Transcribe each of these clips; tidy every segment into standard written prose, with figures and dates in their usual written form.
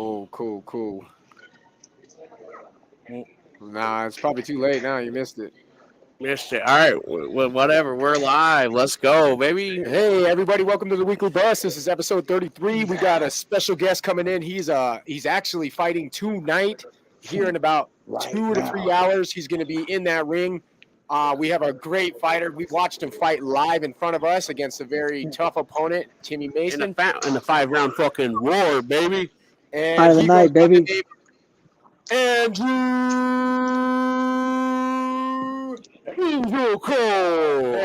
Cool. Nah, it's probably too late now. You missed it. Missed it. All right, whatever. We're live. Let's go, baby. Hey, everybody! Welcome to the Weekly Bus. This is episode 33. We got a special guest coming in. He's actually fighting tonight. Here in about 2 to 3 hours, he's going to be in that ring. We have a great fighter. We watched him fight live in front of us against a very tough opponent, Timmy Mason. In the 5-round fucking war, baby. And Fight of the night, baby. Anglecor.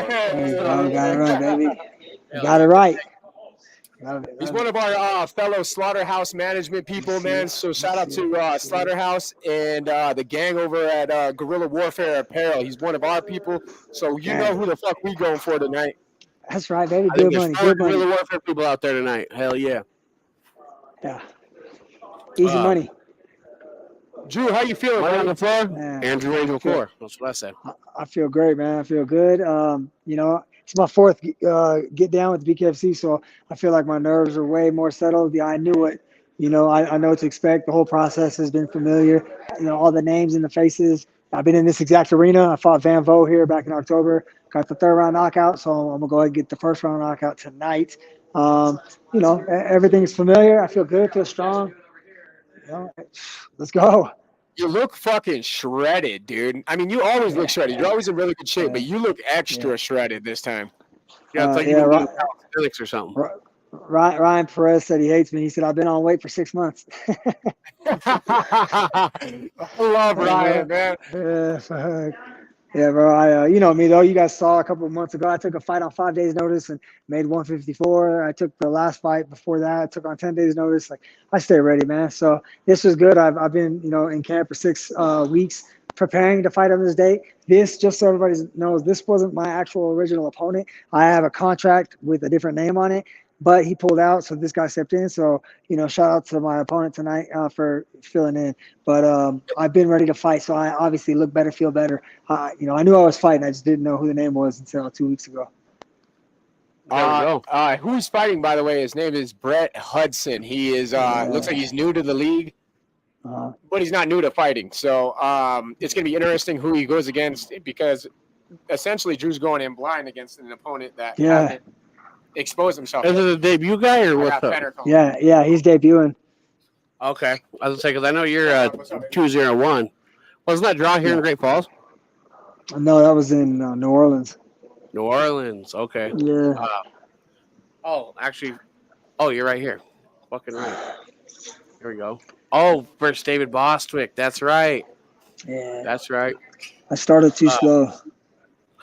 Got it right, baby. Got it right. He's one of our fellow Slaughterhouse management people, man. So shout out to Slaughterhouse and the gang over at Guerrilla Warfare Apparel. He's one of our people. So you know who the fuck we going for tonight. That's right, baby. I think Good money. there's 4 Good money. Guerrilla Warfare people out there tonight. Hell yeah. Yeah. Easy money. Drew, how you feeling? Money on the floor? Yeah. Andrew Anglecor. That's what I said. I feel great, man. I feel good. It's my fourth get down with the BKFC, so I feel like my nerves are way more settled. Yeah, I knew what, I know what to expect. The whole process has been familiar. All the names and the faces. I've been in this exact arena. I fought Van Vo here back in October. Got the 3rd round knockout, so I'm gonna go ahead and get the 1st round knockout tonight. Everything is familiar. I feel good. Feel strong. Let's go. You look fucking shredded, dude. I mean, you always look shredded. You're always in really good shape, but you look extra shredded this time. Yeah, it's like you right. Felix or something. Ryan Perez said he hates me. He said, I've been on weight for 6 months. I love Ryan, man. Yeah, bro. You know me, though. You guys saw a couple of months ago, I took a fight on 5 days' notice and made 154. I took the last fight before that. I took on 10 days' notice. Like, I stay ready, man. So this was good. I've been, in camp for 6 weeks preparing to fight on this date. This, just so everybody knows, this wasn't my actual original opponent. I have a contract with a different name on it, but he pulled out, so this guy stepped in. So, shout out to my opponent tonight for filling in. But I've been ready to fight, so I obviously look better, feel better. I knew I was fighting. I just didn't know who the name was until 2 weeks ago. There we go. Who's fighting, by the way? His name is Brett Hudson. He is looks like he's new to the league, but he's not new to fighting. So it's going to be interesting who he goes against, because essentially Drew's going in blind against an opponent that hasn't exposed himself. Is it a debut guy or what's up? Yeah, he's debuting. Okay. I was going to say, because I know you're 2-0-1. Wasn't that draw here in Great Falls? No, that was in New Orleans. New Orleans. Okay. Yeah. You're right here. Fucking right. Here we go. Oh, versus David Bostwick. That's right. Yeah. That's right. I started too slow.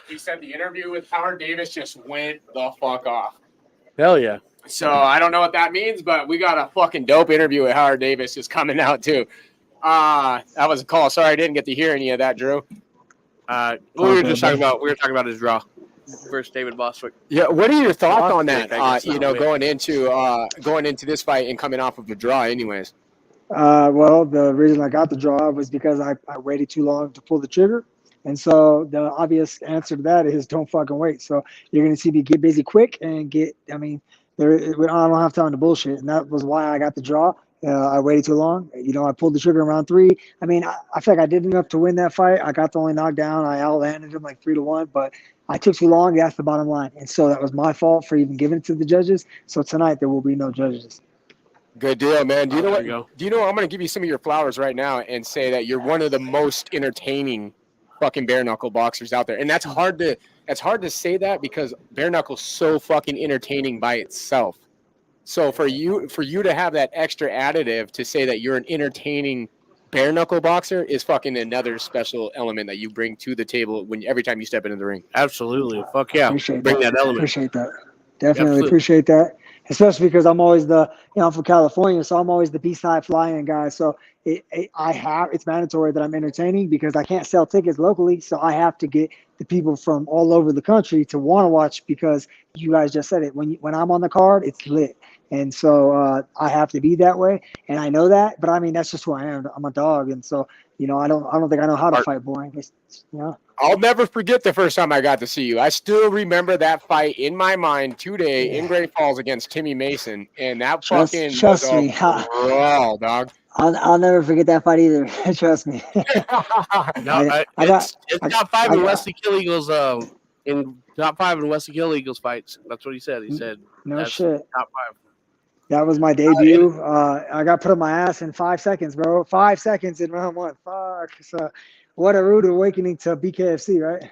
He said the interview with Howard Davis just went the fuck off. Hell yeah. So I don't know what that means, but we got a fucking dope interview with Howard Davis just coming out too. That was a call. Sorry, I didn't get to hear any of that, Drew. We were talking about his draw versus David Bostwick. Yeah, what are your thoughts on that? Going into this fight and coming off of a draw, anyways. Well, the reason I got the draw was because I waited too long to pull the trigger. And so the obvious answer to that is don't fucking wait. So you're going to see me get busy quick and I don't have time to bullshit. And that was why I got the draw. I waited too long. I pulled the trigger in round 3. I mean, I feel like I did enough to win that fight. I got the only knockdown. I outlanded him like 3-1, but I took too long. That's the bottom line. And so that was my fault for even giving it to the judges. So tonight there will be no judges. Good deal, man. Do you know what? Do you know? I'm going to give you some of your flowers right now and say that you're one of the most entertaining fucking bare knuckle boxers out there, and that's hard to say that because bare knuckle's so fucking entertaining by itself. So for you to have that extra additive to say that you're an entertaining bare knuckle boxer is fucking another special element that you bring to the table every time you step into the ring. Absolutely. Fuck yeah. Bring that element. Appreciate that. Definitely appreciate that. Especially because I'm always I'm from California, so I'm always the beast high flying guy. So, it's mandatory that I'm entertaining because I can't sell tickets locally, so I have to get the people from all over the country to want to watch because you guys just said it. When I'm on the card, it's lit, and so I have to be that way, and I know that. But I mean, that's just who I am. I'm a dog, and so I don't think I know how to fight boring. I'll never forget the first time I got to see you. I still remember that fight in my mind today in Great Falls against Timmy Mason, and that trust was me, a brawl, dog. I'll never forget that fight either. Trust me. It's top five in Wesley Kill Eagles. In top five in Wesley Kill Eagles fights. That's what he said. He said no shit. Top five. That was my debut. I got put on my ass in 5 seconds, bro. 5 seconds in round one. Fuck. So, what a rude awakening to BKFC, right?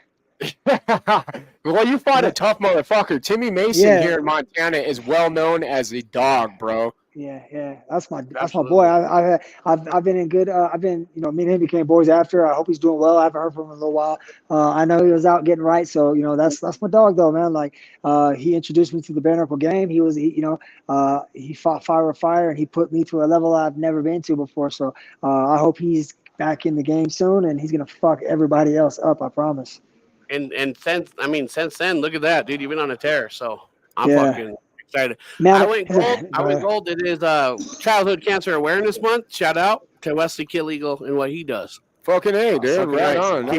Well, you fought a tough motherfucker. Timmy Mason here in Montana is well known as a dog, bro. Yeah. That's my boy. I've been in good. I've been me and him became boys after. I hope he's doing well. I haven't heard from him in a little while. I know he was out getting right. So that's my dog though, man. Like he introduced me to the bare knuckle game. He fought fire with fire and he put me to a level I've never been to before. So I hope he's back in the game soon and he's gonna fuck everybody else up. I promise. And since then, look at that, dude. You've been on a tear. So I'm fucking excited. Man, I went gold. It is Childhood Cancer Awareness Month. Shout out to Wesley Kill Eagle and what he does. Fucking A, dude. Right on.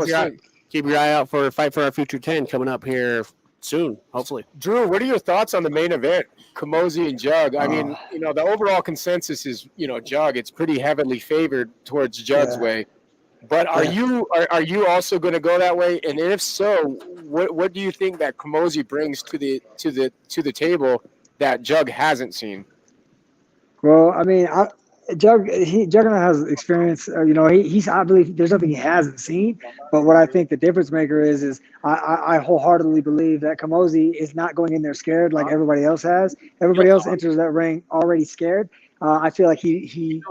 Keep your eye out for Fight for Our Future 10 coming up here soon, hopefully. Drew, what are your thoughts on the main event, Camozzi and Jug? I mean, the overall consensus is, Jug. It's pretty heavily favored towards Jug's way. But are you also going to go that way? And if so, what do you think that Camozzi brings to the table that Jug hasn't seen? Well, I mean, Juggernaut has experience. I believe there's nothing he hasn't seen. But what I think the difference maker is I wholeheartely believe that Camozzi is not going in there scared like everybody else has. Everybody else enters that ring already scared. I feel like he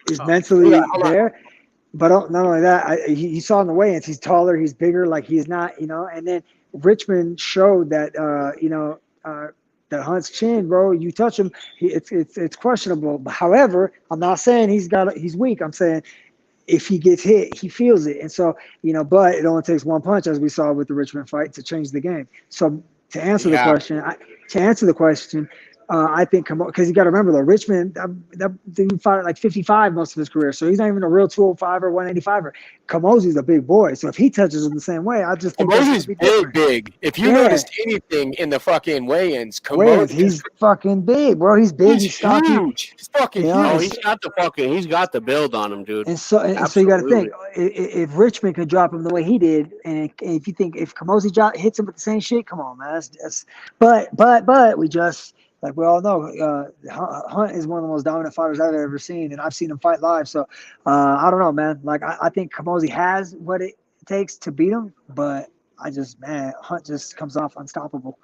is mentally there. But not only that, he saw in the weigh-ins, he's taller, he's bigger, like he's not, and then Richmond showed that, that Hunt's chin, bro, you touch him, it's questionable. However, I'm not saying he's weak. I'm saying if he gets hit, he feels it. And so, but it only takes one punch, as we saw with the Richmond fight, to change the game. So to answer the question, I think because you got to remember though, Richmond he fought at like 55 most of his career, so he's not even a real 205 or 185er. Camozzi's a big boy, so if he touches him the same way, I just think Camozzi's big. If you noticed anything in the fucking weigh-ins, he's fucking big, bro. He's big. He's huge. He's fucking huge. Oh, he's got the build on him, dude. And so you got to think if Richmond could drop him the way he did, and if you think if Camozzi hits him with the same shit, come on, man. But we just. Like we all know, Hunt is one of the most dominant fighters I've ever seen, and I've seen him fight live. So I don't know, man. Like I think Camozzi has what it takes to beat him, but Hunt just comes off unstoppable.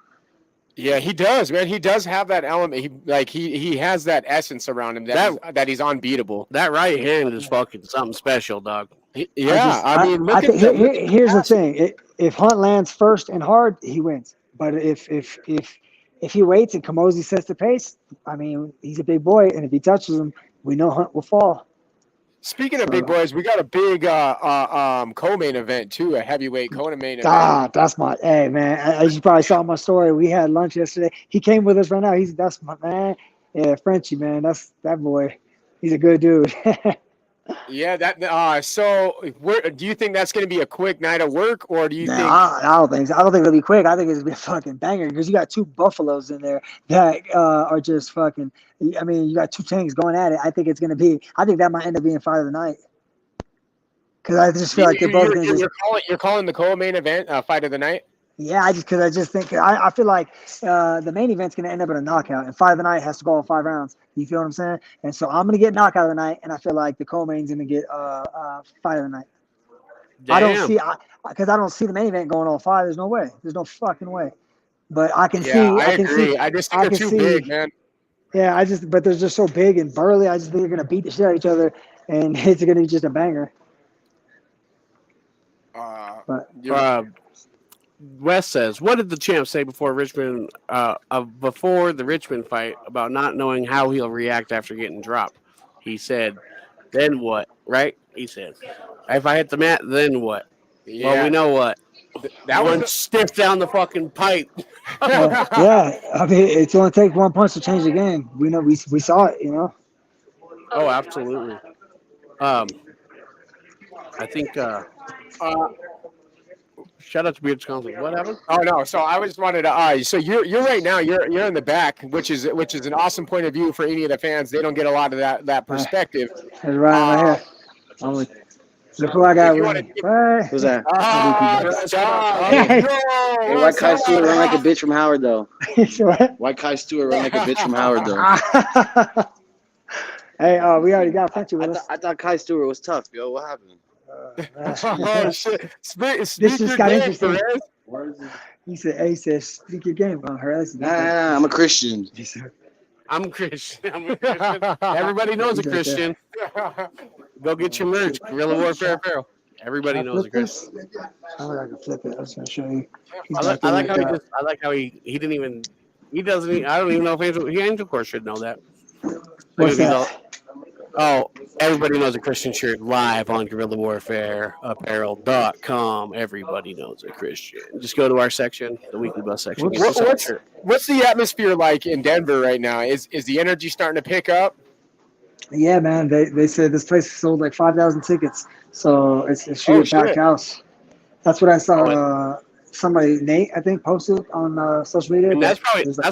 Yeah, he does, man. He does have that element. He has that essence around him that he's unbeatable. That right hand is fucking something special, dog. Here's the thing: if Hunt lands first and hard, he wins. But if he waits and Camozzi sets the pace, I mean, he's a big boy, and if he touches him, we know Hunt will fall. Speaking of big boys, we got a big co-main event too, a heavyweight co-main event. That's hey man, as you probably saw my story, we had lunch yesterday. He came with us right now. That's my man. Yeah, Frenchie, man, that's that boy. He's a good dude. Yeah, so do you think that's going to be a quick night of work, or do you think? I don't think so. I don't think it'll be quick. I think it's going to be a fucking banger because you got two buffaloes in there that are just fucking. I mean, you got two tanks going at it. I think it's going to be. I think that might end up being fight of the night. Because I just feel like they're both going to. You're calling the co-main event fight of the night. Yeah, I feel like the main event's going to end up in a knockout, and fight of the night has to go all 5 rounds. You feel what I'm saying? And so I'm going to get knockout of the night, and I feel like the co-main's going to get fight of the night. Damn. I don't see the main event going all 5. There's no way. There's no fucking way. But I can see. I agree. I just think they're too big, man. Yeah, but they're just so big and burly. I just think they're going to beat the shit out of each other, and it's going to be just a banger. Wes says, "What did the champ say before Richmond? Before the Richmond fight about not knowing how he'll react after getting dropped?" He said, Then what? Right? He said. If I hit the mat, then what? Yeah. Well, we know what. That One was stiff down the fucking pipe. Yeah, I mean, it's only take one punch to change the game. We know, we saw it, you know. Oh, absolutely. I think. Shout out to Beards Council. What happened? Oh no! So I just wanted to. So you're right now. You're in the back, which is an awesome point of view for any of the fans. They don't get a lot of that perspective. It's right here. Look who I got If you with want me. to, Hey. Who's that? Hey. Hey, why Kai Stewart run like a bitch from Howard though? What? Why Kai Stewart run like a bitch from Howard though? Hey, we already got Punchy with us. I thought Kai Stewart was tough, yo. What happened? Oh shit! Speak just your got game, interesting. Perez. He said, speak your game on her. Nah, I'm a Christian. I'm a Christian. Everybody knows a Christian. Go get your merch. Guerrilla Warfare Apparel. Everybody knows a Christian. I can flip it. I was gonna show you. I like how he didn't even. He doesn't. I don't even know if Anglecor should know that. What's that? Oh, everybody knows a Christian shirt live on GuerrillaWarfareApparel.com. Everybody knows a Christian. Just go to our section, the weekly bus section. What's the atmosphere like in Denver right now? Is the energy starting to pick up? Yeah, man. They said this place sold like 5,000 tickets, so it should be a packed house. That's what I saw. Somebody, Nate, I think, posted on social media. And that's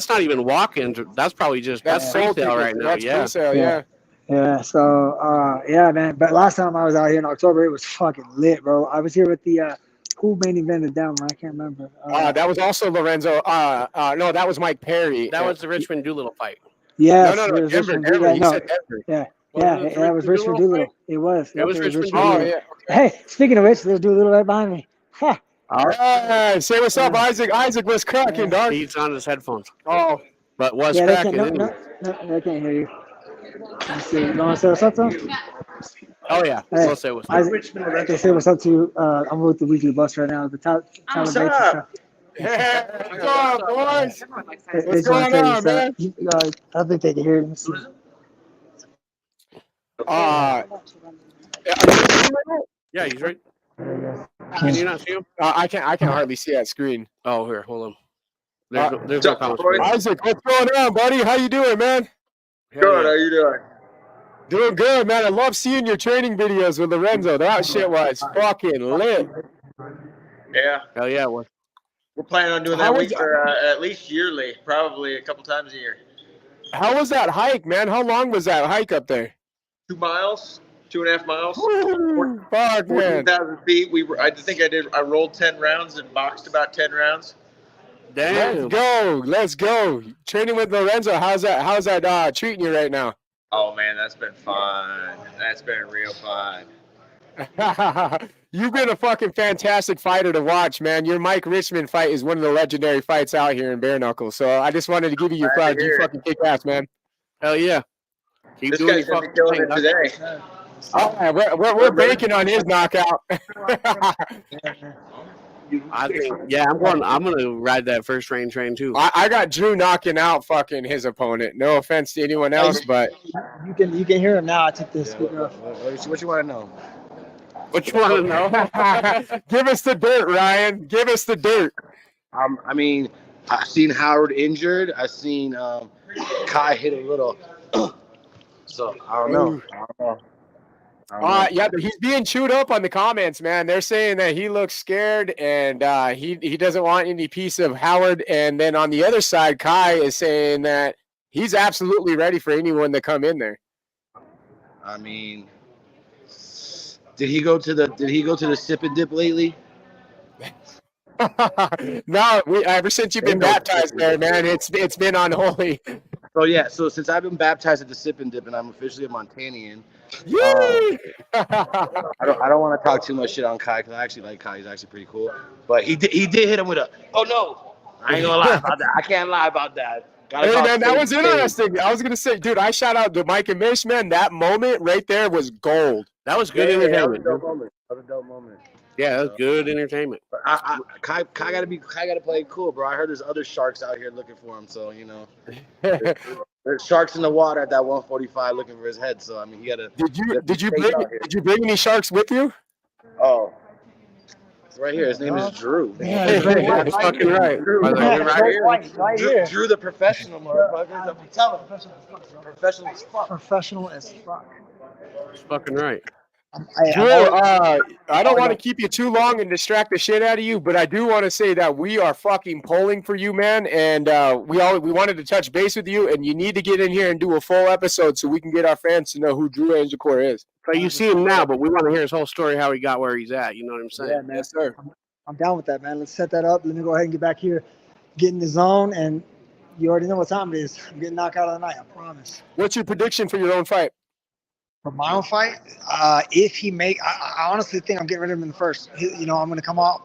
not even walk-in. That's probably just that's pre-sale right now. That's pre-sale, yeah. Yeah. So yeah, man. But last time I was out here in October, it was fucking lit, bro. I was here with the who main evented down there? I can't remember. That was also Lorenzo. No, that was Mike Perry. That was the Richmond Doolittle fight. Yes, no, Denver. Denver. Yeah. That was Richmond Doolittle. It was. It was Richmond Doolittle. Doolittle. Yeah. Hey, speaking of which, there's Doolittle right behind me. Ha. All right. Say what's up, Isaac. Isaac was cracking, dog. He's on his headphones. Oh. But was cracking. No, they can't hear you. Let's see. You want to say what's up to him? Oh, yeah. Hey, we'll say what's up. Isaac, they say what's up to you. I'm with the weekly bus right now. The What's up? Hey, what's up, boys? What's going on, man? I think they can hear it. Yeah, he's right. Can you not see him? I can't hardly see that screen. Oh, here, hold on. There's no comments. Isaac, what's going on, buddy? How you doing, man? Good. How you doing? Doing good, man. I love seeing your training videos with Lorenzo. That shit was fucking lit. Yeah. Hell yeah, it was. We're planning on doing that week at least yearly, probably a couple times a year. How was that hike, man? How long was that hike up there? 2 miles, 2.5 miles. Fuck, man. 14,000 feet. I rolled 10 rounds and boxed about 10 rounds. Damn. Let's go. Training with Lorenzo. How's that treating you right now? Oh man, that's been fun. That's been real fun. You've been a fucking fantastic fighter to watch, man. Your Mike Richmond fight is one of the legendary fights out here in bare knuckle. So I just wanted to give you your flowers. You fucking kick ass, man. Hell yeah. This guy's gonna be killing it today. All right, we're banking on his knockout. I think, yeah, I'm gonna ride that first train too. I got Drew knocking out fucking his opponent. No offense to anyone else, but you can hear him now. I took this speaker off. What you want to know? What you want to know? Give us the dirt, Ryan. Give us the dirt. I mean, I've seen Howard injured. I've seen Kai hit a little. So I don't know. Yeah, but he's being chewed up on the comments, man. They're saying that he looks scared and he doesn't want any piece of Howard. And then on the other side, Kai is saying that he's absolutely ready for anyone to come in there. I mean, did he go to the sip and dip lately? No, ever since you've been baptized there, man, it's been unholy. So yeah, so since I've been baptized at the sip and dip and I'm officially a Montanian, I don't want to talk too much shit on Kai because I actually like Kai. He's actually pretty cool. But he did hit him with a, oh no, I ain't gonna lie about that. I can't lie about that. Hey man, that was interesting. I was gonna say, dude, I shout out to Mike and Mish, man. That moment right there was gold. That was good entertainment. That was a dope moment. Yeah, that was good entertainment. But Kai gotta play cool, bro. I heard there's other sharks out here looking for him, so you know. There's sharks in the water at that 145 looking for his head. So I mean, you gotta. Did you bring any sharks with you? Oh, it's right here. His name is Drew. Yeah, That's fucking right. right here. Drew the professional, motherfucker. Tell him. Professional as fuck. Professional as fuck. That's fucking right. Drew, I don't want to keep you too long and distract the shit out of you, but I do want to say that we are fucking pulling for you, man, and we wanted to touch base with you, and you need to get in here and do a full episode so we can get our fans to know who Drew Anglecor is. So you see him now, but we want to hear his whole story, how he got where he's at. You know what I'm saying? Yeah, man. Yes, sir. I'm down with that, man. Let's set that up. Let me go ahead and get back here, get in the zone, and you already know what time it is. I'm getting knocked out of the night, I promise. What's your prediction for your own fight? For my own fight, if he I honestly think I'm getting rid of him in the first. I'm going to come off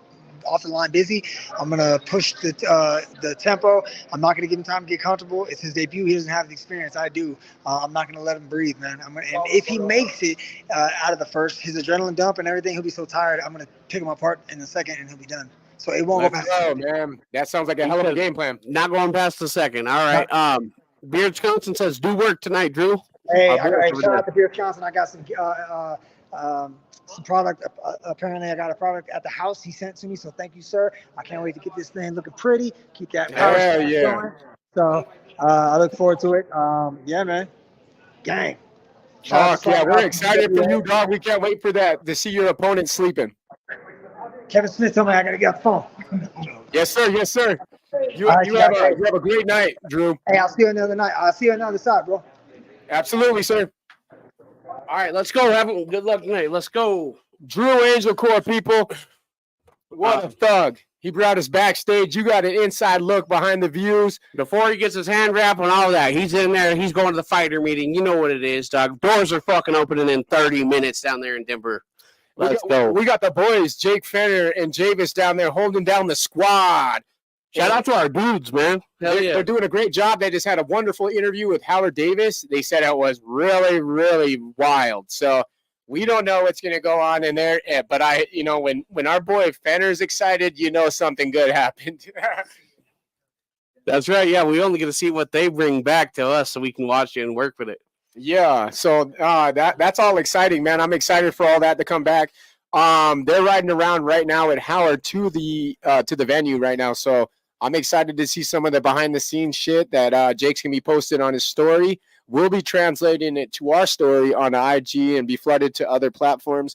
the line busy. I'm going to push the tempo. I'm not going to give him time to get comfortable. It's his debut. He doesn't have the experience I do. I'm not going to let him breathe, man. And if he makes it out of the first, his adrenaline dump and everything, he'll be so tired. I'm going to pick him apart in the second, and he'll be done. So it won't go past. Oh man, that sounds like a hell of a game plan. Not going past the second. All right. Beard Wisconsin says, "Do work tonight, Drew." Hey, shout out to Beer Johnson. I got some product. Apparently, I got a product at the house he sent to me. So thank you, sir. I can't wait to get this thing looking pretty. Keep that power going. So I look forward to it. Yeah, man. Gang. Yeah, we're excited for you, dog. We can't wait for that to see your opponent sleeping. Kevin Smith told me I got to get off the phone. Yes, sir. Yes, sir. You have a great night, Drew. Hey, I'll see you another night. I'll see you on the other side, bro. Absolutely, sir. All right, let's go. Good luck tonight. Let's go. Drew Anglecor, people. What a thug. He brought us backstage. You got an inside look behind the views. Before he gets his hand wrap and all that, he's in there. He's going to the fighter meeting. You know what it is, dog. Doors are fucking opening in 30 minutes down there in Denver. Let's go. We got the boys, Jake Fenner and Javis down there holding down the squad. Shout out to our dudes, man. They're doing a great job. They just had a wonderful interview with Howard Davis. They said it was really, really wild. So we don't know what's going to go on in there. But when our boy Fenner's excited, something good happened. That's right. Yeah, we only get to see what they bring back to us so we can watch it and work with it. Yeah. So that's all exciting, man. I'm excited for all that to come back. They're riding around right now at Howard to the venue right now. So I'm excited to see some of the behind the scenes shit that Jake's gonna be posted on his story. We'll be translating it to our story on IG and be flooded to other platforms.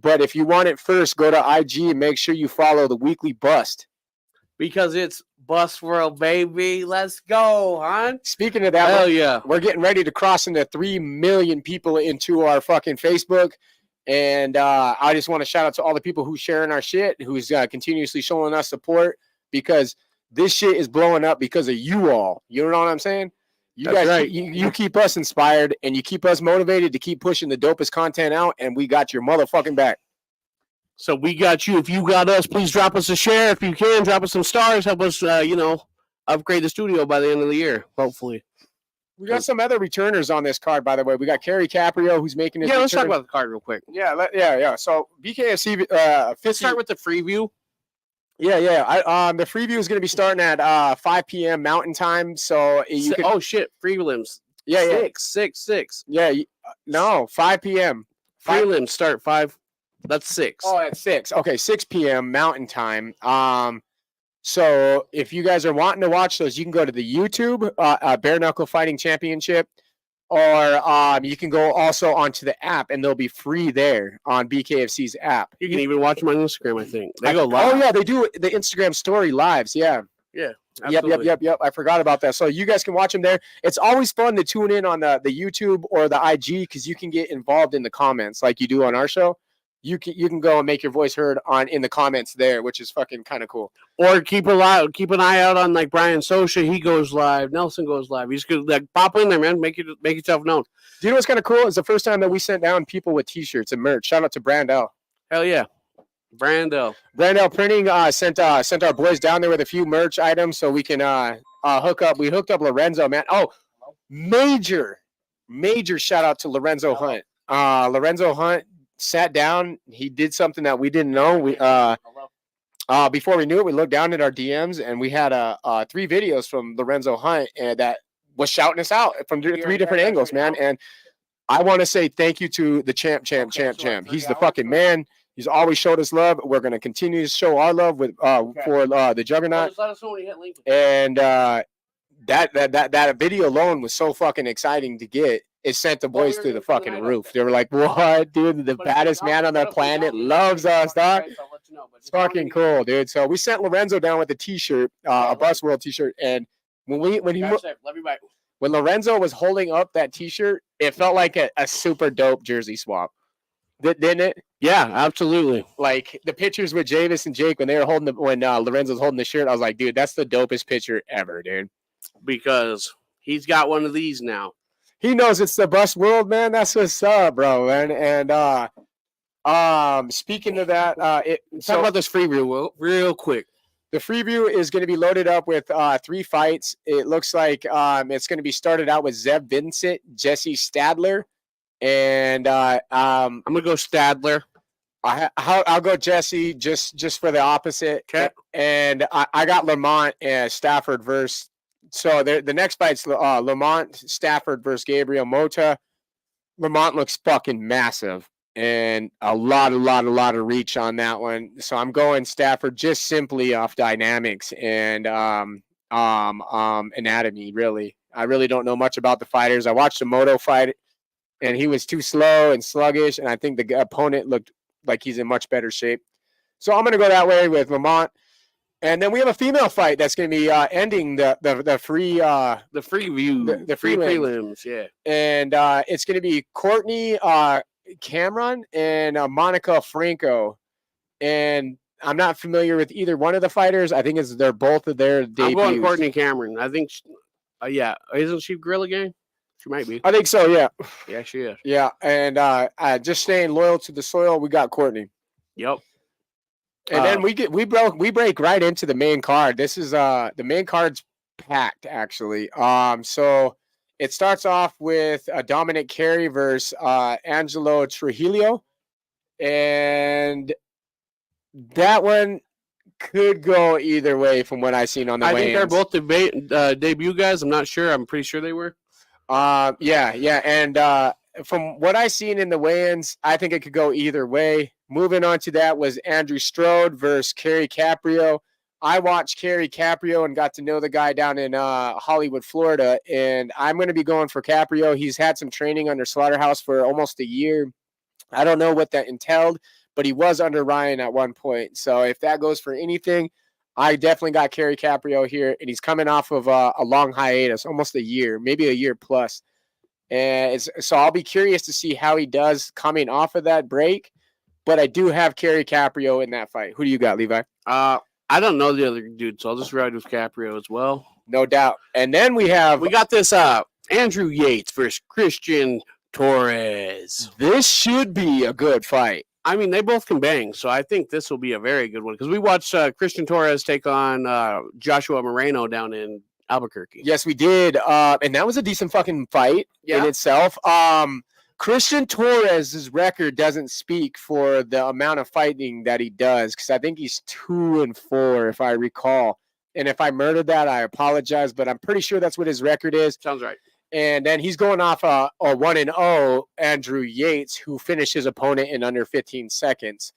But if you want it first, go to IG and make sure you follow the Weekly Bust. Because it's Bust World, baby. Let's go, hon. Speaking of that, hell yeah. We're getting ready to cross into 3 million people into our fucking Facebook. And I just want to shout out to all the people who's sharing our shit, who's continuously showing us support, because this shit is blowing up because of you all. You know what I'm saying? That's guys, right. You keep us inspired and you keep us motivated to keep pushing the dopest content out, and we got your motherfucking back. So we got you. If you got us, please drop us a share. If you can, drop us some stars. Help us, upgrade the studio by the end of the year, hopefully. We got some other returners on this card, by the way. We got Kerry Caprio, who's making his return. Let's talk about the card real quick. Yeah. So BKFC, let's start with the free view. Yeah. The free view is going to be starting at 5 p.m. Mountain Time. So you can. Oh shit, prelims. Yeah. 6. Yeah. No, 5 p.m. Prelims start 5. That's 6. Oh, at 6. Okay, 6 p.m. Mountain Time. So if you guys are wanting to watch those, you can go to the YouTube Bare Knuckle Fighting Championship, or you can go also onto the app, and they'll be free there on BKFC's app. You can even watch them on Instagram, I think. They go live. Oh, yeah, they do the Instagram story lives, yeah. Yeah, absolutely. Yep. I forgot about that. So you guys can watch them there. It's always fun to tune in on the YouTube or the IG, because you can get involved in the comments like you do on our show. You can go and make your voice heard in the comments there, which is fucking kind of cool. Or keep an eye out on like Brian Sosha. He goes live. Nelson goes live. He's good. Like pop in there, man. Make yourself known. Do you know what's kind of cool? It's the first time that we sent down people with T-shirts and merch. Shout out to Brandel. Hell yeah, Brandel Printing sent our boys down there with a few merch items so we can hook up. We hooked up Lorenzo, man. Oh, major shout out to Lorenzo Hunt. Lorenzo Hunt sat down. He did something that we didn't know. We before we knew it, we looked down at our DMs and we had 3 videos from Lorenzo Hunt that was shouting us out from three different angles, man. And I want to say thank you to the champ. He's the fucking man. He's always showed us love. We're gonna continue to show our love with for the Juggernaut. Just let us know when you hit Lincoln. And that video alone was so fucking exciting to get. It sent the boys through the fucking roof. They were like, "What, dude? The baddest man on the planet loves us, dog." It's fucking cool, dude. So we sent Lorenzo down with a T-shirt, a Bus World T-shirt, and when Lorenzo was holding up that T-shirt, it felt like a super dope jersey swap. Didn't it? Yeah, absolutely. Like the pictures with Javis and Jake when they were holding when Lorenzo's holding the shirt, I was like, dude, that's the dopest picture ever, dude. Because he's got one of these now. He knows it's the Bus World, man. That's what's up, bro, man. And speaking of that, Talk about this free real quick. The Freeview is going to be loaded up with 3 fights. It looks like it's going to be started out with Zeb Vincent, Jesse Stadler, and I'm gonna go Stadler. I'll go Jesse just for the opposite. Okay. And I got Lamont and Stafford versus. So the next fight's Lamont Stafford versus Gabriel Mota. Lamont looks fucking massive and a lot of reach on that one. So I'm going Stafford just simply off dynamics and anatomy. Really, I really don't know much about the fighters. I watched the Moto fight, and he was too slow and sluggish, and I think the opponent looked like he's in much better shape. So I'm gonna go that way with Lamont. And then we have a female fight that's going to be ending the free prelims, yeah. And it's going to be Courtney Cameron and Monica Franco. And I'm not familiar with either one of the fighters. I think they're both of their debuts. I'm going Courtney Cameron. I think, yeah, isn't she Gorilla Gang? She might be. I think so. Yeah. Yeah, she is. Yeah, and just staying loyal to the soil. We got Courtney. Yep. And then we break right into the main card. This is the main card's packed actually. So it starts off with Dominic Carey versus Angelo Trujillo, and that one could go either way from what I've seen on the weigh-ins. I think they're both debut guys. I'm not sure. I'm pretty sure they were. Yeah, and from what I've seen in the weigh-ins, I think it could go either way. Moving on to that was Andrew Strode versus Kerry Caprio. I watched Kerry Caprio and got to know the guy down in Hollywood, Florida, and I'm going to be going for Caprio. He's had some training under Slaughterhouse for almost a year. I don't know what that entailed, but he was under Ryan at one point. So if that goes for anything, I definitely got Kerry Caprio here, and he's coming off of a long hiatus, almost a year, maybe a year plus. And so I'll be curious to see how he does coming off of that break. But I do have Kerry Caprio in that fight. Who do you got, Levi? I don't know the other dude, so I'll just ride with Caprio as well. No doubt. And then we got this Andrew Yates versus Christian Torres. This should be a good fight. I mean, they both can bang, so I think this will be a very good one. Because we watched Christian Torres take on Joshua Moreno down in Albuquerque. Yes, we did. And that was a decent fucking fight in itself. Christian Torres' record doesn't speak for the amount of fighting that he does, because I think he's 2-4, if I recall. And if I murdered that, I apologize, but I'm pretty sure that's what his record is. Sounds right. And then he's going off a 1-0 Andrew Yates, who finished his opponent in under 15 seconds.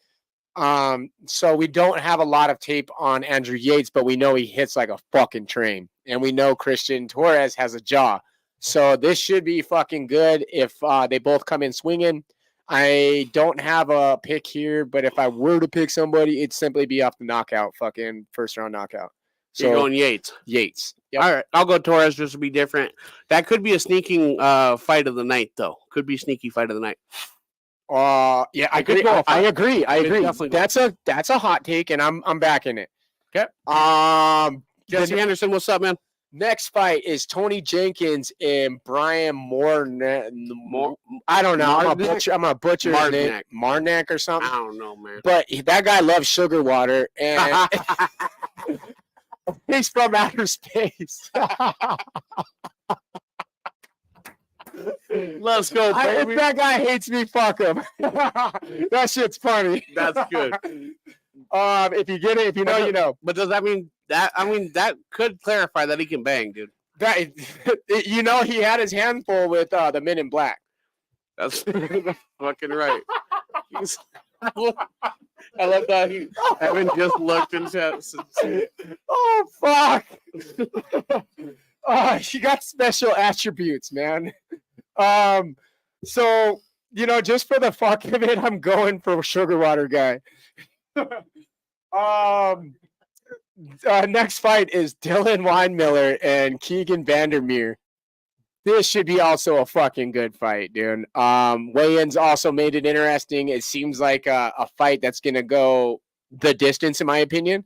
So we don't have a lot of tape on Andrew Yates, but we know he hits like a fucking train. And we know Christian Torres has a jaw. So this should be fucking good if they both come in swinging. I don't have a pick here, but if I were to pick somebody, it'd simply be off the knockout, fucking first round knockout. So you're going Yates. Yates. Yep. All right, I'll go Torres just to be different. That could be a sneaking fight of the night, though. Could be sneaky fight of the night. Yeah, I agree. That's a hot take, and I'm backing it. Okay. Jesse Henderson, what's up, man? Next fight is Tony Jenkins and Brian Moore. I don't know. I'm a butcher his name. Marnak or something. I don't know, man. But that guy loves sugar water, and he's from outer space. Let's go, baby. If that guy hates me, fuck him. That shit's funny. That's good. If you get it, if you know, you know. But does that mean that? I mean, that could clarify that he can bang, dude. That you know, he had his hand full with the Men in Black. That's fucking right. I love that he Evan just looked and said, Oh fuck! Oh, he got special attributes, man. So you know, just for the fuck of it, I'm going for Sugar Water Guy. Next fight is Dylan Weinmiller and Keegan Vandermeer. This should be also a fucking good fight, dude. Weigh-ins also made it interesting. It seems like a fight that's gonna go the distance, in my opinion.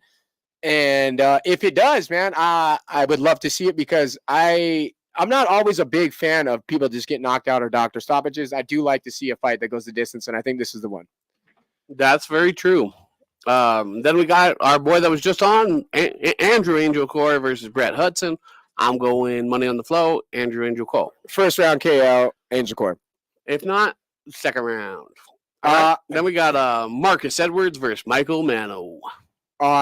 And if it does, man, I would love to see it because I'm not always a big fan of people just get knocked out or doctor stoppages. I do like to see a fight that goes the distance, and I think this is the one. that's very true. Then we got our boy that was just on, Andrew Anglecor versus Brett Hudson. I'm going money on the flow, Andrew Anglecor. First round KO, Anglecor. If not, second round. Then we got Marcus Edwards versus Michael Mano.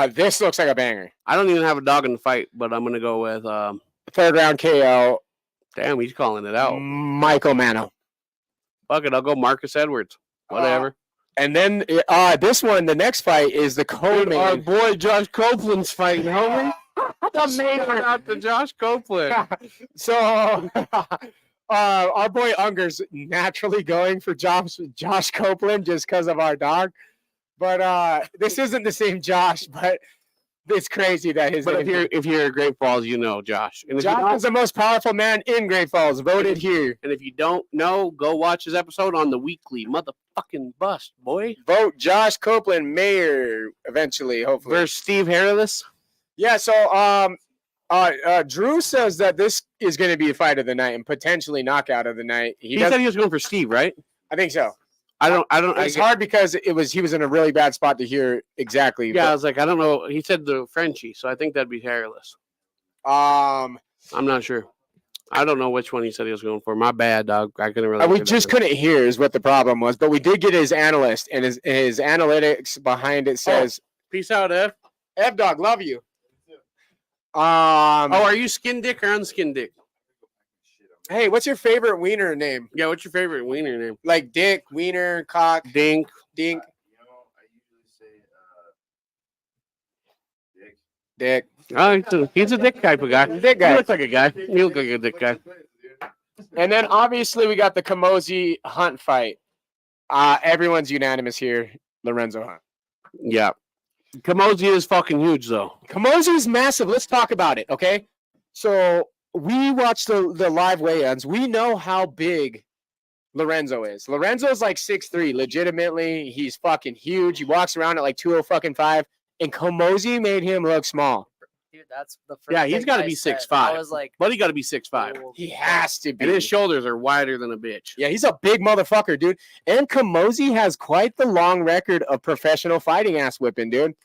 This looks like a banger. I don't even have a dog in the fight, but I'm going to go with Third round KO, damn, he's calling it out. Michael Mano. Fuck it, I'll go Marcus Edwards. Whatever. And then this one, the next fight is the co-main. Our boy Josh Copeland's fighting, homie. The main out to Josh Copeland. So our boy Unger's naturally going for Josh Copeland just because of our dog. But this isn't the same Josh, but it's crazy that his But if you're at Great Falls, you know Josh. And if Josh is the most powerful man in Great Falls. Voted here. And if you don't know, go watch his episode on the weekly motherfucking bust, boy. Vote Josh Copeland mayor eventually, hopefully. Versus Steve Hairless. Yeah, so Drew says that this is going to be a fight of the night and potentially knockout of the night. He said he was going for Steve, right? I think so. I don't. It's hard because he was in a really bad spot to hear exactly. Yeah, I was like, I don't know. He said the Frenchie, so I think that'd be Hairless. I'm not sure. I don't know which one he said he was going for. My bad, dog. I couldn't really. We just couldn't hear is what the problem was, but we did get his analyst and his analytics behind it says, "Peace out, F. F dog, love you." Are you skin dick or unskin dick? Hey, what's your favorite wiener name? Yeah, what's your favorite wiener name? Like dick, wiener, cock, dink. Dink. I usually say dick. Oh, he's a dick type of guy. Dick guy. He looks like a guy. He looks like a dick guy. And then obviously we got the Kamosi Hunt fight. Everyone's unanimous here. Lorenzo Hunt. Yeah. Kamosi is fucking huge, though. Kamosi is massive. Let's talk about it, okay? So we watched the live weigh-ins. We know how big Lorenzo is. Lorenzo's like 6'3", legitimately. He's fucking huge. He walks around at like 205, and Kamosi made him look small. Dude, that's the first Yeah, he's thing got to I be said. 6'5". I was like, but he got to be 6'5". He has to be. And his shoulders are wider than a bitch. Yeah, he's a big motherfucker, dude. And Kamosi has quite the long record of professional fighting ass whipping, dude.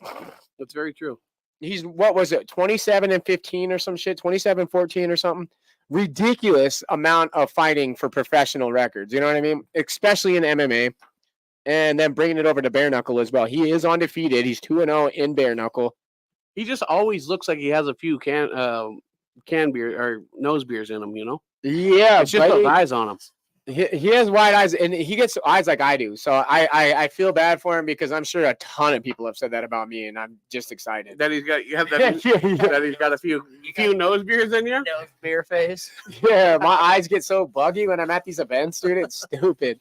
That's very true. He's, what was it, 27-15 or some shit, 27-14 or something. Ridiculous amount of fighting for professional records. You know what I mean? Especially in MMA. And then bringing it over to bare knuckle as well. He is undefeated. He's 2-0 in bare knuckle. He just always looks like he has a few can beer or nose beers in him, you know? Yeah, it's just those eyes on him. He has wide eyes, and he gets eyes like I do. So I feel bad for him because I'm sure a ton of people have said that about me, and I'm just excited. That he's got that he's got a few nose beers in you. nose beer face. Yeah, my eyes get so buggy when I'm at these events, dude. It's stupid.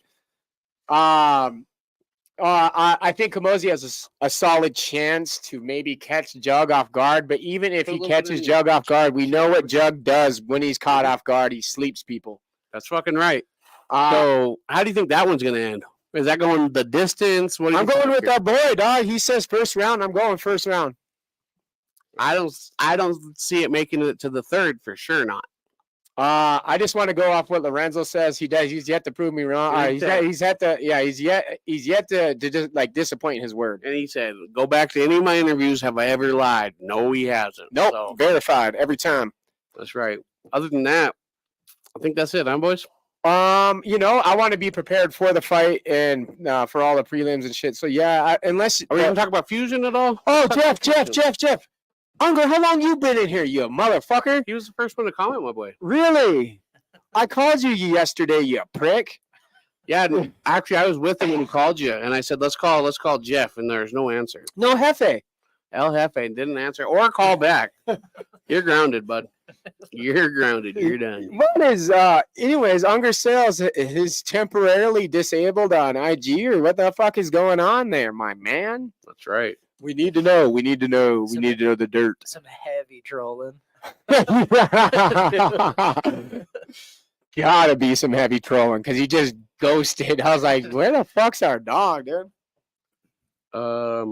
I think Kamosi has a solid chance to maybe catch Jug off guard, but even if he catches Jug off guard, we know what Jug does when he's caught off guard. He sleeps people. That's fucking right. So, how do you think that one's going to end? Is that going the distance? What I'm going with that boy, dog. He says first round. I'm going first round. I don't see it making it to the third for sure. Not. I just want to go off what Lorenzo says. He's yet to prove me wrong. He's yet to just like disappoint in his word. And he said, "Go back to any of my interviews. Have I ever lied? No, he hasn't. Nope, So, verified every time." That's right. Other than that, I think that's it, huh, boys? I want to be prepared for the fight and for all the prelims and shit. So yeah, unless are we gonna talk about Fusion at all? Oh, Jeff. Unger, how long you been in here, you motherfucker? He was the first one to comment, my boy. Really? I called you yesterday, you prick. Yeah, actually, I was with him when he called you, and I said, let's call Jeff, and there's no answer. No Jefe. El Jefe didn't answer or call back. You're grounded, bud. You're grounded. You're done. What is anyways, Unger Sales is temporarily disabled on IG, or what the fuck is going on there, my man? That's right. We need to know. We need to know. We Some- need to know the dirt. Some heavy trolling. Gotta be some heavy trolling because he just ghosted. I was like, where the fuck's our dog, dude? Are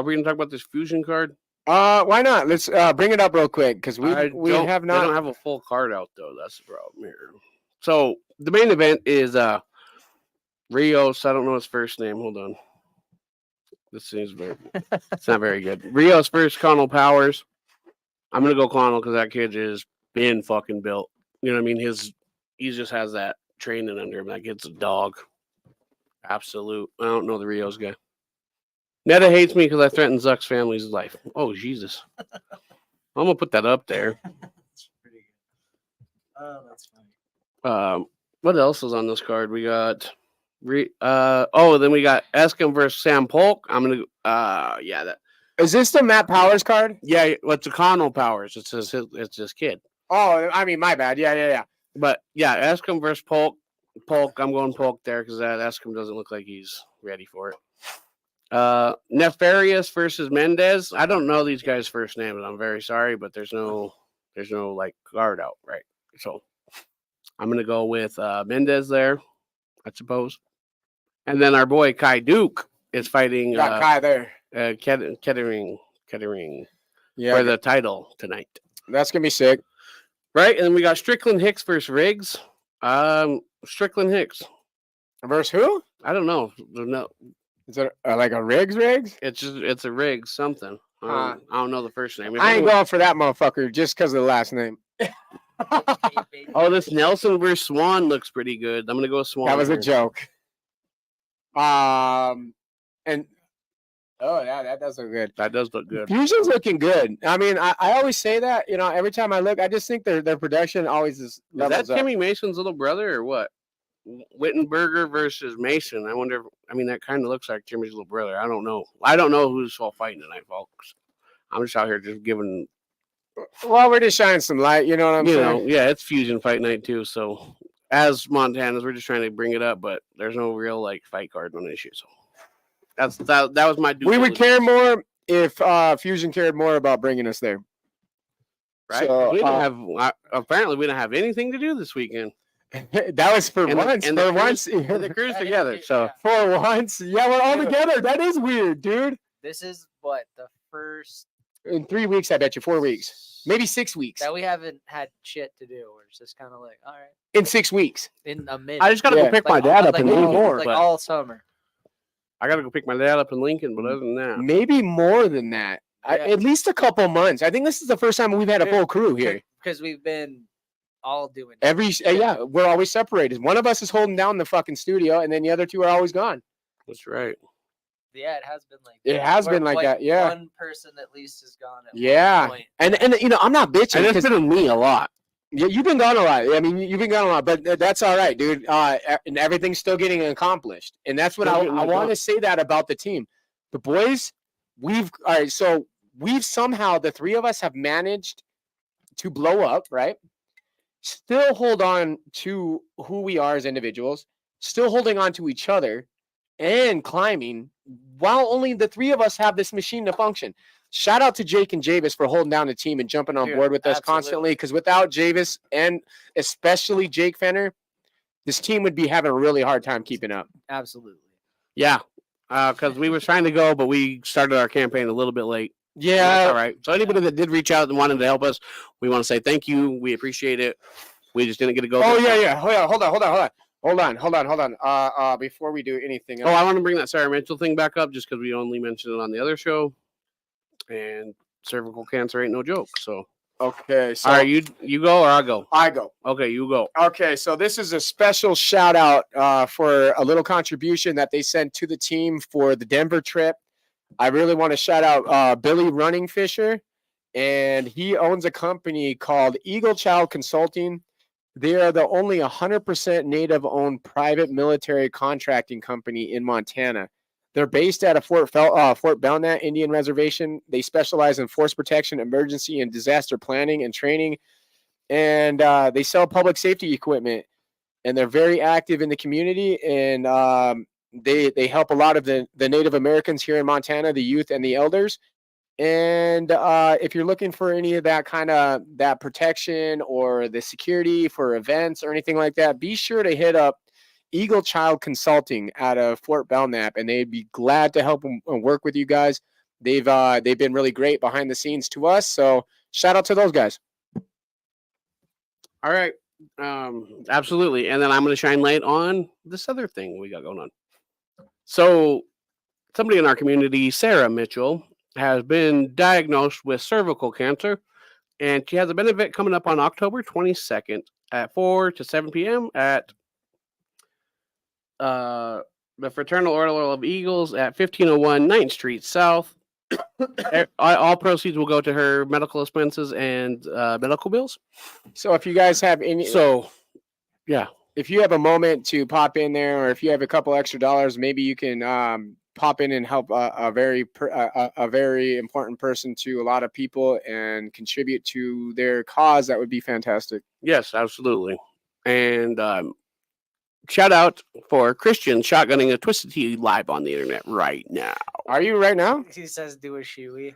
we gonna talk about this fusion card? Why not? Let's bring it up real quick because we have They don't not. have a full card out though. That's the problem here. So the main event is Rios. I don't know his first name. Hold on. This seems very. It's not very good. Rios versus Connell Powers. I'm gonna go Connell because that kid is been fucking built. You know what I mean? He just has that training under him. That kid's a dog. Absolute. I don't know the Rios guy. Netta hates me because I threatened Zuck's family's life. Oh, Jesus. I'm going to put that up there. That's pretty good. Oh, that's funny. What else is on this card? We got... then we got Eskim versus Sam Polk. I'm going to... that. Is this the Matt Powers card? Yeah, it's a Connell Powers. It's his kid. Oh, I mean, my bad. Yeah. But, yeah, Eskim versus Polk. I'm going Polk there because that Eskim doesn't look like he's ready for it. Nefarious versus Mendez. I don't know these guys' first names. I'm very sorry, but there's no like guard out, right? So I'm gonna go with Mendez there, I suppose. And then our boy Kai Duke is fighting Got Kai there. Kettering Yeah, for the title tonight. that's gonna be sick. Right? And then we got Strickland Hicks versus Riggs. Strickland Hicks. Versus who? I don't know. No, Is it like a Riggs? it's a Riggs something. I don't know the first name. I ain't going for that motherfucker just because of the last name. Oh, this Nelson versus Swan looks pretty good. I'm gonna go Swan. That was a here. joke. And oh yeah, that does look good. That does look good. Fusion's looking good. I mean, I always say that. You know, every time I look, I just think their production always is Is that levels up. Timmy Mason's little brother or what? Wittenberger versus Mason. I wonder. That kind of looks like Timmy's little brother. I don't know. I don't know who's all fighting tonight, folks. I'm just out here just giving. Well, we're just shining some light. You know what I'm saying? Yeah, it's Fusion Fight Night too. So, as Montanans, we're just trying to bring it up, but there's no real like fight card on issue. So, that was my. We would care more if Fusion cared more about bringing us there. Right? So, we didn't have. Apparently, we didn't have anything to do this weekend. That was for once. And for the once. the cruise together. So For once. Yeah, we're all together. That is weird, dude. This is what the first In 3 weeks, I bet you 4 weeks. Maybe 6 weeks. that we haven't had shit to do. We're just kind of like, all right, In 6 weeks. in a minute. I just gotta go pick my dad up in Lincoln. more, like all summer. I gotta go pick my dad up in Lincoln. But other than that, Maybe more than that. Yeah. At least a couple months. I think this is the first time we've had a full crew here. Because we've been all doing Yeah, we're always separated. One of us is holding down the fucking studio, and then the other two are always gone. that's right. Yeah, it has been like It that. has been like that, yeah. One person at least is gone. At Yeah, one point. and you know I'm not bitching And it's because been me a lot. you've been gone a lot. I mean, you've been gone a lot, but that's all right, dude. And everything's still getting accomplished, and that's what Still I getting want to accomplished. say that about the team. The boys, all right. So we've somehow the three of us have managed to blow up, right? Still hold on to who we are as individuals, still holding on to each other, and climbing while only the three of us have this machine to function. Shout out to Jake and Javis for holding down the team and jumping on Dude, board with us absolutely. constantly. Because without Javis and especially Jake Fenner, this team would be having a really hard time keeping up. Absolutely. Yeah, because we were trying to go, but we started our campaign a little bit late. That's Yeah, all right. So anybody that did reach out and wanted to help us, we want to say thank you. We appreciate it. We just didn't get to go. Oh this time. yeah. Hold on. Before we do anything Oh, else, I want to bring that Sarah Mitchell thing back up just because we only mentioned it on the other show. And cervical cancer ain't no joke. So, okay. So all right, you go or I'll go. I go. Okay, you go. Okay, so this is a special shout out for a little contribution that they sent to the team for the Denver trip. I really want to shout out Billy Running Fisher, and he owns a company called Eagle Child Consulting. They are the only 100% native-owned private military contracting company in Montana. They're based at a Fort Belknap Indian Reservation. They specialize in force protection, emergency, and disaster planning and training. And they sell public safety equipment. And they're very active in the community. And they help a lot of the Native Americans here in Montana, the youth and the elders. And if you're looking for any of that kind of that protection or the security for events or anything like that, be sure to hit up Eagle Child Consulting out of Fort Belknap, and they'd be glad to help and work with you guys. They've been really great behind the scenes to us. So shout out to those guys. All right. Absolutely. And then I'm going to shine light on this other thing we got going on. So somebody in our community, Sarah Mitchell, has been diagnosed with cervical cancer, and she has a benefit coming up on October 22nd at 4 to 7 p.m. at the Fraternal Order of Eagles at 1501 9th Street South. All proceeds will go to her medical expenses and medical bills. So if you guys have any, yeah, if you have a moment to pop in there, or if you have a couple extra dollars, maybe you can pop in and help a very important person to a lot of people and contribute to their cause. That would be fantastic. Yes, absolutely. And shout out for Christian shotgunning a Twisted Tea live on the internet right now. Are you right now? He says do a shoey.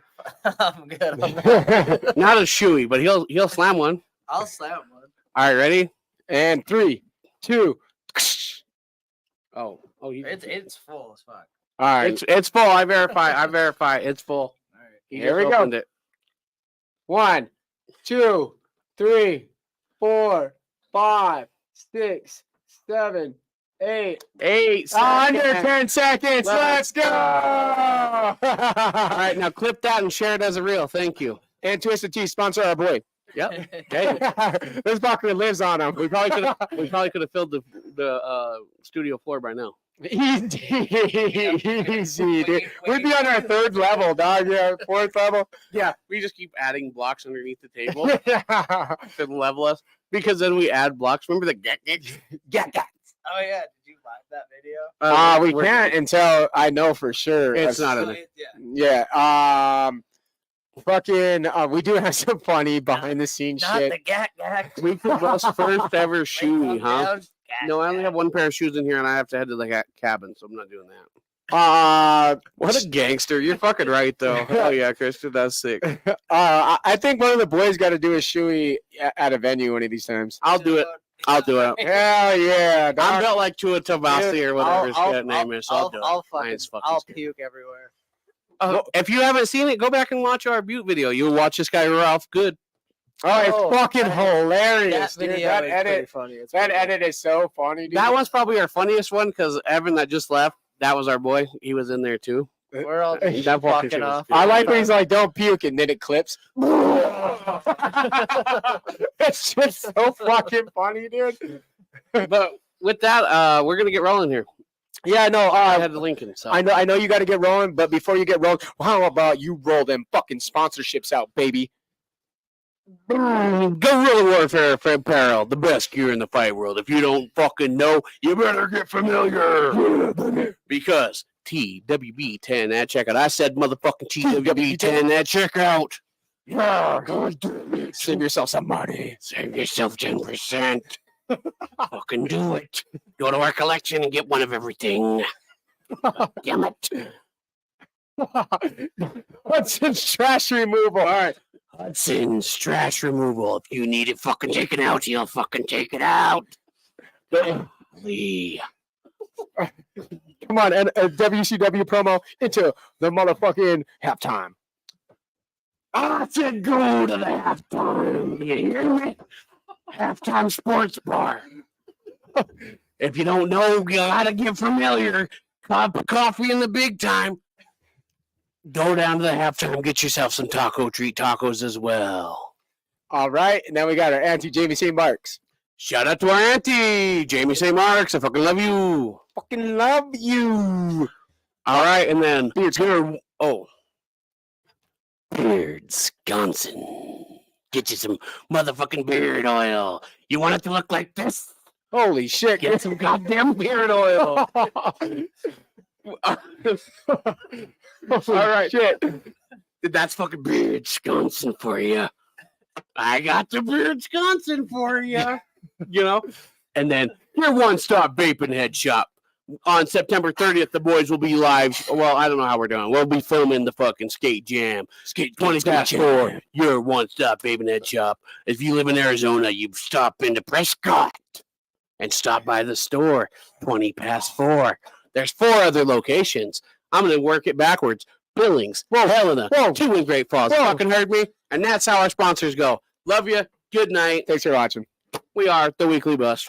I'm good on that. Not a shoey, but he'll slam one. I'll slam one. All right, ready? And 3, 2. It's full as fuck. All right. It's full. I verify. It's full. All right. Here we go. It. 1, 2, 3, 4, 5, 6, 7, 8. 8 Under seconds. 10 seconds. Let's go. All right, now clip that and share it as a reel. Thank you. And Twisted Tea sponsor our boy. Yep. Hey, This fucker lives on him. we probably could have filled the studio floor by now. Easy, dude. We'd be on our 3rd level, dog. Yeah, 4th level. Yeah, we just keep adding blocks underneath the table to level us, because then we add blocks. Remember the get? Oh yeah, did you like that video? We can't until I know for sure. It's not in it. Yeah. Fucking. We do have some funny behind the scenes Not shit. the gat. We could bust first ever shoey, huh? Down, No, I only have one pair of shoes in here, and I have to head to the cabin, so I'm not doing that. What a gangster! You're fucking right, though. Oh yeah, Christian, that's sick. I think one of the boys got to do a shoey at a venue one of these times. I'll do it. Hell yeah! I'm built like Tua Tavasi or whatever his I'll- name is. So I'll do it. I'll puke everywhere. If you haven't seen it, go back and watch our Butte video. You'll watch this guy Ralph Good. Oh, it's Oh, fucking that- hilarious, That dude. video That is edit, pretty funny. It's that pretty edit is so funny, dude. That one's probably our funniest one, because Evan that just left, that was our boy. He was in there too. funny. We're all That fucking fucking shit was off. good. I like when he's like, "Don't puke," and then it clips. It's just so fucking funny, dude. But with that, we're gonna get rolling here. Yeah, no. I had the Lincoln. So I know you got to get rolling, but before you get rolling, how about you roll them fucking sponsorships out, baby? Guerrilla Warfare Apparel, the best gear in the fight world. If you don't fucking know, you better get familiar. Because TWB10 at checkout. I said motherfucking TWB10 at checkout. Yeah, God damn it. Save yourself some money. Save yourself 10%. Fucking do it. Go to our collection and get one of everything. Damn it. Hudson's trash removal. All right. Hudson's trash removal. If you need it fucking taken out, you'll fucking take it out. Lee. Come on, and a WCW promo into the motherfucking halftime. I said go to the halftime. You hear me? Halftime sports bar. If you don't know, you gotta get familiar. Cup of coffee in the big time. Go down to the halftime, get yourself some taco treat tacos as well. All right, and now we got our auntie Jamie St. Marks. Shout out to our auntie, Jamie St. Marks. I fucking love you. Fucking love you. All right, and then Oh. Beard, Wisconsin. Get you some motherfucking beard oil. You want it to look like this? Holy shit! Get some goddamn beard oil. All right, shit. That's fucking Beard, Wisconsin for you. I got the Beard, Wisconsin for you. You know? And then your one-stop vaping head shop. On September 30th, the boys will be live. Well, I don't know how we're doing. We'll be filming the fucking skate jam. Skate 20 past 4. Your one-stop vaping head shop. If you live in Arizona, you stop into Prescott and stop by the store. 20 past 4. There's 4 other locations. I'm going to work it backwards. Billings, Helena, 2 in Great Falls. Fucking heard me? And that's how our sponsors go. Love you. Good night. Thanks for watching. We are the Weekly Bus.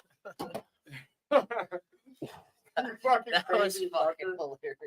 That was fucking hilarious.